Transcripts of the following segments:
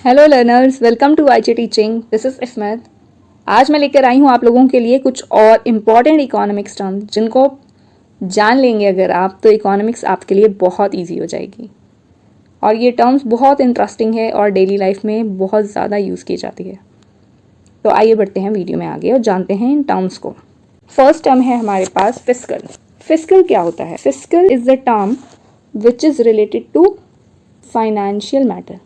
Hello learners, welcome to IJ teaching. This is Ismat. आज मैं लेकर आई हूँ आप लोगों के लिए कुछ और इम्पॉर्टेंट इकोनॉमिक्स टर्म जिनको जान लेंगे अगर आप, तो इकोनॉमिक्स आपके लिए बहुत इजी हो जाएगी। और ये टर्म्स बहुत इंटरेस्टिंग है और डेली लाइफ में बहुत ज़्यादा यूज़ की जाती है। तो आइए बढ़ते हैं वीडियो में आगे और जानते हैं इन टर्म्स को। फर्स्ट टर्म है हमारे पास फिस्कल। फिस्कल क्या होता है? Fiscal is the term which is related to financial matter.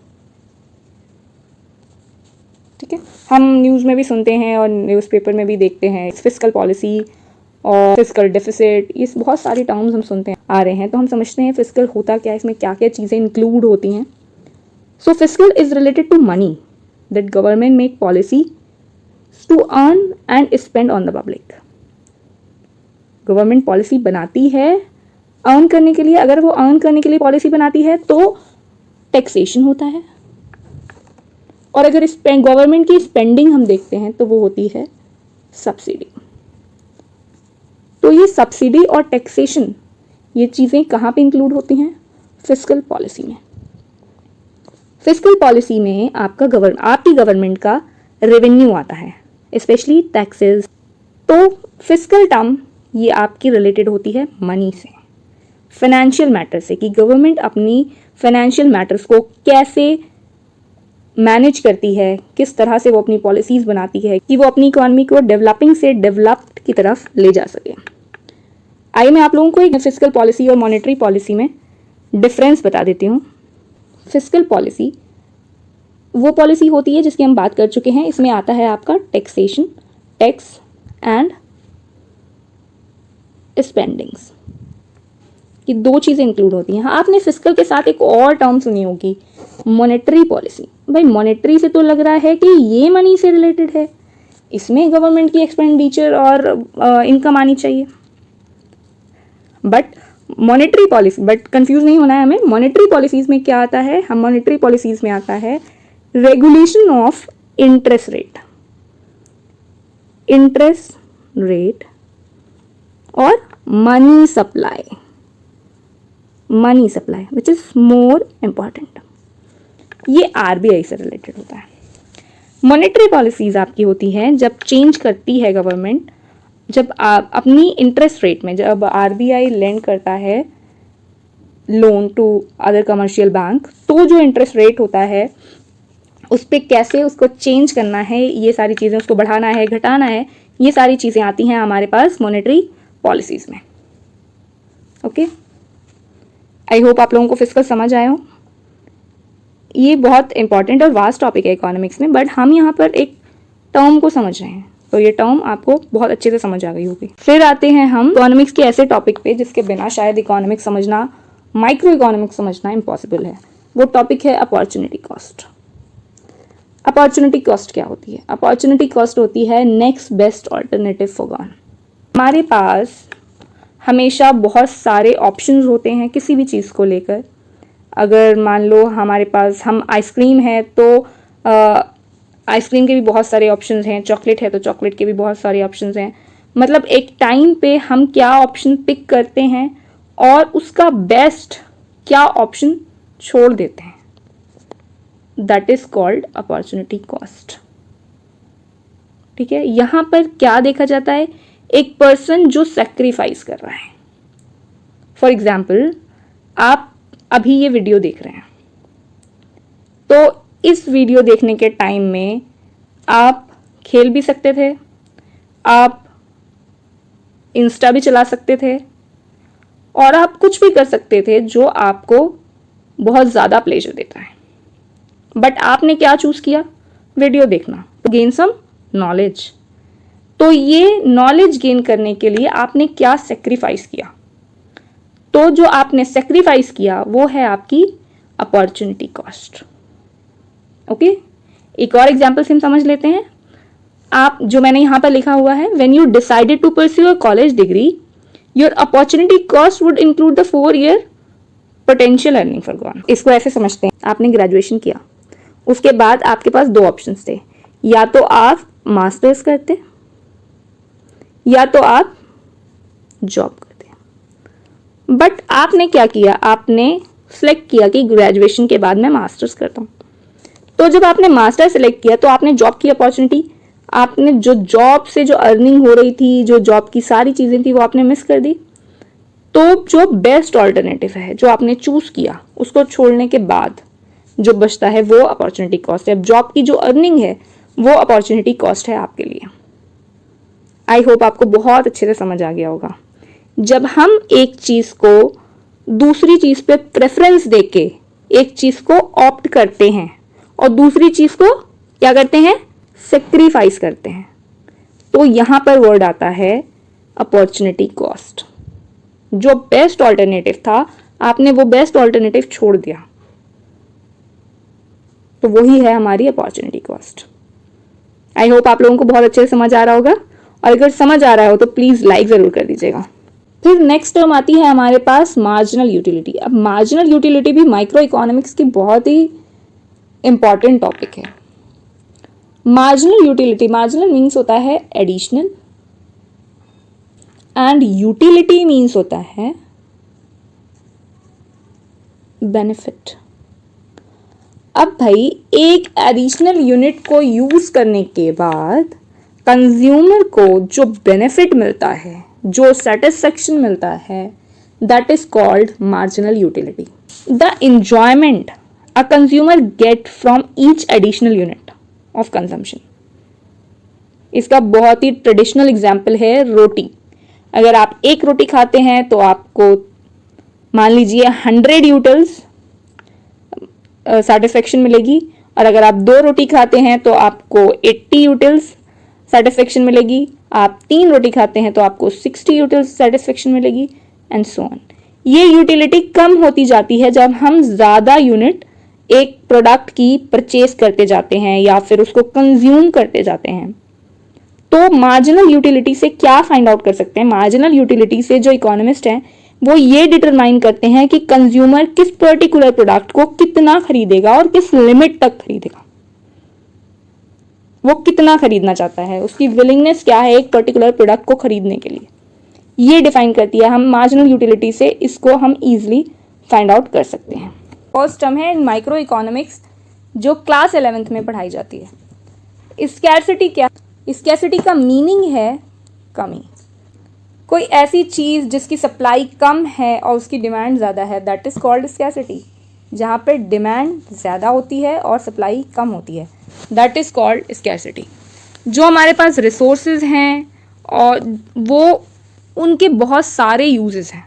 ठीक है, हम न्यूज़ में भी सुनते हैं और न्यूज़पेपर में भी देखते हैं फिस्कल पॉलिसी और फिस्कल डेफिसिट, ये बहुत सारी टर्म्स हम सुनते हैं आ रहे हैं। तो हम समझते हैं फिस्कल होता क्या है, इसमें क्या क्या चीज़ें इंक्लूड होती हैं। So fiscal is related to money that government make policy to earn and spend on the public. Government policy बनाती है अर्न करने के लिए। अगर वो अर्न करने के लिए पॉलिसी बनाती है तो टैक्सेशन होता है, और अगर गवर्नमेंट की स्पेंडिंग हम देखते हैं तो वो होती है सब्सिडी। तो ये सब्सिडी और टैक्सेशन, ये चीज़ें कहाँ पे इंक्लूड होती हैं? फिस्कल पॉलिसी में। फिस्कल पॉलिसी में आपकी गवर्नमेंट का रेवेन्यू आता है, स्पेशली टैक्सेस। तो फिस्कल टर्म ये आपकी रिलेटेड होती है मनी से, फाइनेंशियल मैटर से, कि गवर्नमेंट अपनी फाइनेंशियल मैटर्स को कैसे मैनेज करती है, किस तरह से वो अपनी पॉलिसीज़ बनाती है कि वो अपनी इकोनॉमी को डेवलपिंग से डेवलप्ड की तरफ ले जा सके। आइए मैं आप लोगों को एक फिस्कल पॉलिसी और मॉनेटरी पॉलिसी में डिफरेंस बता देती हूँ। फिस्कल पॉलिसी वो पॉलिसी होती है जिसकी हम बात कर चुके हैं। इसमें आता है आपका टैक्सेशन, टैक्स एंड स्पेंडिंग्स, ये दो चीज़ें इंक्लूड होती हैं। हाँ, आपने फिस्कल के साथ एक और टर्म सुनी होगी, मॉनेटरी पॉलिसी। भाई मॉनेटरी से तो लग रहा है कि ये मनी से रिलेटेड है, इसमें गवर्नमेंट की एक्सपेंडिचर और इनकम आनी चाहिए। But monetary policy, but confuse नहीं होना है हमें। मॉनेटरी पॉलिसीज में क्या आता है? हम मॉनेटरी पॉलिसीज में आता है regulation of interest rate, interest rate और money supply, money supply which is more important. ये आरबीआई से रिलेटेड होता है। मॉनेटरी पॉलिसीज आपकी होती हैं जब चेंज करती है गवर्नमेंट, जब आप अपनी इंटरेस्ट रेट में, जब आरबीआई लेंड करता है loan to other commercial bank, तो जो इंटरेस्ट रेट होता है उस पर कैसे उसको चेंज करना है, ये सारी चीज़ें, उसको बढ़ाना है, घटाना है, ये सारी चीज़ें आती हैं हमारे पास मॉनेटरी पॉलिसीज में। ओके, आई होप आप लोगों को फिस्कल समझ आया हो। ये बहुत इंपॉर्टेंट और वास्ट टॉपिक है इकोनॉमिक्स में, बट हम यहाँ पर एक टर्म को समझ रहे हैं, तो ये टर्म आपको बहुत अच्छे से समझ आ गई होगी। फिर आते हैं हम इकोनॉमिक्स के ऐसे टॉपिक पे जिसके बिना शायद इकोनॉमिक्स समझना, माइक्रो इकोनॉमिक्स समझना इम्पॉसिबल है। वो टॉपिक है अपॉर्चुनिटी कॉस्ट। अपॉर्चुनिटी कॉस्ट क्या होती है? अपॉर्चुनिटी कॉस्ट होती है next best alternative for gone. हमारे पास हमेशा बहुत सारे ऑप्शंस होते हैं किसी भी चीज़ को लेकर। अगर मान लो हमारे पास हम आइसक्रीम है तो आइसक्रीम के भी बहुत सारे ऑप्शंस हैं, चॉकलेट है तो चॉकलेट के भी बहुत सारे ऑप्शंस हैं। मतलब एक टाइम पे हम क्या ऑप्शन पिक करते हैं और उसका बेस्ट क्या ऑप्शन छोड़ देते हैं, that is called opportunity cost. ठीक है, यहाँ पर क्या देखा जाता है? एक पर्सन जो सेक्रीफाइस कर रहा है। फॉर एग्जाम्पल, आप अभी ये वीडियो देख रहे हैं, तो इस वीडियो देखने के टाइम में आप खेल भी सकते थे, आप इंस्टा भी चला सकते थे, और आप कुछ भी कर सकते थे जो आपको बहुत ज़्यादा प्लेजर देता है। बट आपने क्या चूज़ किया? वीडियो देखना, तो गेन सम नॉलेज। तो ये नॉलेज गेन करने के लिए आपने क्या सेक्रीफाइस किया? तो जो आपने सेक्रीफाइस किया वो है आपकी अपॉर्चुनिटी कॉस्ट। ओके, एक और एग्जांपल से हम समझ लेते हैं। आप, जो मैंने यहाँ पर लिखा हुआ है, when you decided to pursue a college degree, your opportunity cost would include the 4 year potential earning forgone. इसको ऐसे समझते हैं, आपने ग्रेजुएशन किया, उसके बाद आपके पास 2 ऑप्शंस थे, या तो आप मास्टर्स करते या तो आप जॉब करते। बट आपने क्या किया? आपने सेलेक्ट किया कि ग्रेजुएशन के बाद मैं मास्टर्स करता हूँ। तो जब आपने मास्टर सेलेक्ट किया तो आपने जॉब की अपॉर्चुनिटी, आपने जो जॉब से जो अर्निंग हो रही थी, जो जॉब की सारी चीज़ें थी वो आपने मिस कर दी। तो जो बेस्ट ऑल्टरनेटिव है जो आपने चूज किया, उसको छोड़ने के बाद जो बचता है वो अपॉर्चुनिटी कॉस्ट है। अब जॉब की जो अर्निंग है वो अपॉर्चुनिटी कॉस्ट है आपके लिए। आई होप आपको बहुत अच्छे से समझ आ गया होगा। जब हम एक चीज को दूसरी चीज पे प्रेफरेंस देके एक चीज को ऑप्ट करते हैं और दूसरी चीज को क्या करते हैं, सेक्रीफाइस करते हैं, तो यहां पर वर्ड आता है अपॉर्चुनिटी कॉस्ट। जो बेस्ट ऑल्टरनेटिव था आपने वो बेस्ट ऑल्टरनेटिव छोड़ दिया, तो वही है हमारी अपॉर्चुनिटी कॉस्ट। आई होप आप लोगों को बहुत अच्छे से समझ आ रहा होगा, और अगर समझ आ रहा हो तो प्लीज लाइक जरूर कर दीजिएगा। फिर नेक्स्ट टर्म आती है हमारे पास मार्जिनल यूटिलिटी। अब मार्जिनल यूटिलिटी भी माइक्रो इकोनॉमिक्स की बहुत ही इंपॉर्टेंट टॉपिक है। मार्जिनल यूटिलिटी, मार्जिनल मीन्स होता है एडिशनल एंड यूटिलिटी मीन्स होता है बेनिफिट। अब भाई एक एडिशनल यूनिट को यूज करने के बाद कंज्यूमर को जो बेनिफिट मिलता है, जो सेटिस्फेक्शन मिलता है, that is called marginal utility. The enjoyment a consumer get from each additional unit of consumption. इसका बहुत ही ट्रेडिशनल एग्जाम्पल है रोटी। अगर आप एक रोटी खाते हैं तो आपको मान लीजिए 100 यूटल्स सेटिस्फेक्शन मिलेगी, और अगर आप 2 रोटी खाते हैं तो आपको 80 यूटल्स सेटिस्फेक्शन मिलेगी। आप 3 रोटी खाते हैं तो आपको 60 यूटल्स सेटिस्फेक्शन मिलेगी, एंड सो ऑन। ये यूटिलिटी कम होती जाती है जब हम ज़्यादा यूनिट एक प्रोडक्ट की परचेज करते जाते हैं या फिर उसको कंज्यूम करते जाते हैं। तो मार्जिनल यूटिलिटी से क्या फाइंड आउट कर सकते हैं? मार्जिनल यूटिलिटी से जो इकोनॉमिस्ट हैं वो ये डिटरमाइन करते हैं कि कंज्यूमर किस पर्टिकुलर प्रोडक्ट को कितना खरीदेगा और किस लिमिट तक खरीदेगा, वो कितना खरीदना चाहता है, उसकी विलिंगनेस क्या है एक पर्टिकुलर प्रोडक्ट को खरीदने के लिए, ये डिफाइन करती है। हम मार्जिनल यूटिलिटी से इसको हम इजीली फाइंड आउट कर सकते हैं। फर्स्ट टर्म है माइक्रो इकोनॉमिक्स जो क्लास 11th में पढ़ाई जाती है। स्कैरसिटी क्या? स्कैरसिटी का मीनिंग है कमी। कोई ऐसी चीज़ जिसकी सप्लाई कम है और उसकी डिमांड ज़्यादा है, दैट इज़ कॉल्ड स्कैरसिटी। जहाँ पर डिमांड ज़्यादा होती है और सप्लाई कम होती है, दैट इज़ कॉल्ड स्कैरसिटी। जो हमारे पास रिसोर्सेज हैं और वो उनके बहुत सारे यूजेस हैं,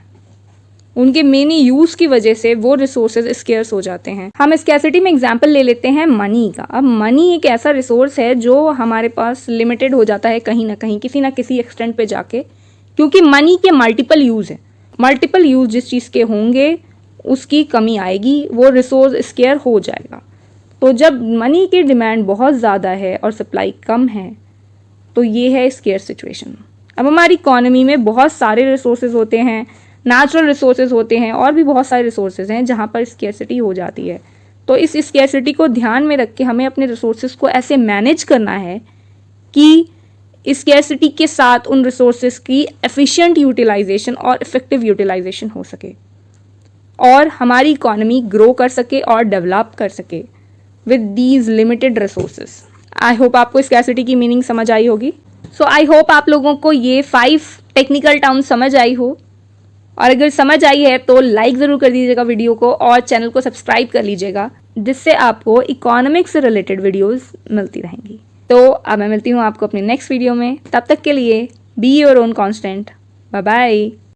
उनके मेनी यूज़ की वजह से वो रिसोर्सेज स्केर्स हो जाते हैं। हम स्कैरसिटी में एग्जांपल ले लेते हैं मनी का। अब मनी एक ऐसा रिसोर्स है जो हमारे पास लिमिटेड हो जाता है कहीं ना कहीं, किसी ना किसी एक्सटेंट पे जाके, क्योंकि मनी के मल्टीपल यूज़ हैं। मल्टीपल यूज़ जिस चीज़ के होंगे उसकी कमी आएगी, वो रिसोर्स स्केयर हो जाएगा। तो जब मनी की डिमांड बहुत ज़्यादा है और सप्लाई कम है तो ये है स्केयर सिचुएशन। अब हमारी इकोनॉमी में बहुत सारे रिसोर्सेज होते हैं, नेचुरल रिसोर्सेज होते हैं और भी बहुत सारे रिसोर्सेज हैं जहाँ पर स्केरसिटी हो जाती है। तो इस स्केरसिटी को ध्यान में रख के हमें अपने रिसोर्सेज को ऐसे मैनेज करना है कि स्केरसिटी के साथ उन रिसोर्सेज की एफिशिएंट यूटिलाइजेशन और इफेक्टिव यूटिलाइजेशन हो सके और हमारी इकोनॉमी ग्रो कर सके और डेवलप कर सके with these limited resources. I hope आपको स्कैरसिटी की मीनिंग समझ आई होगी। सो आई होप आप लोगों को ये 5 टेक्निकल टर्म्स समझ आई हो, और अगर समझ आई है तो लाइक ज़रूर कर दीजिएगा वीडियो को और चैनल को सब्सक्राइब कर लीजिएगा, जिससे आपको इकोनॉमिक्स से रिलेटेड वीडियोस मिलती रहेंगी। तो अब मैं मिलती हूँ आपको अपने नेक्स्ट वीडियो में। तब तक के लिए be your own constant. Bye bye.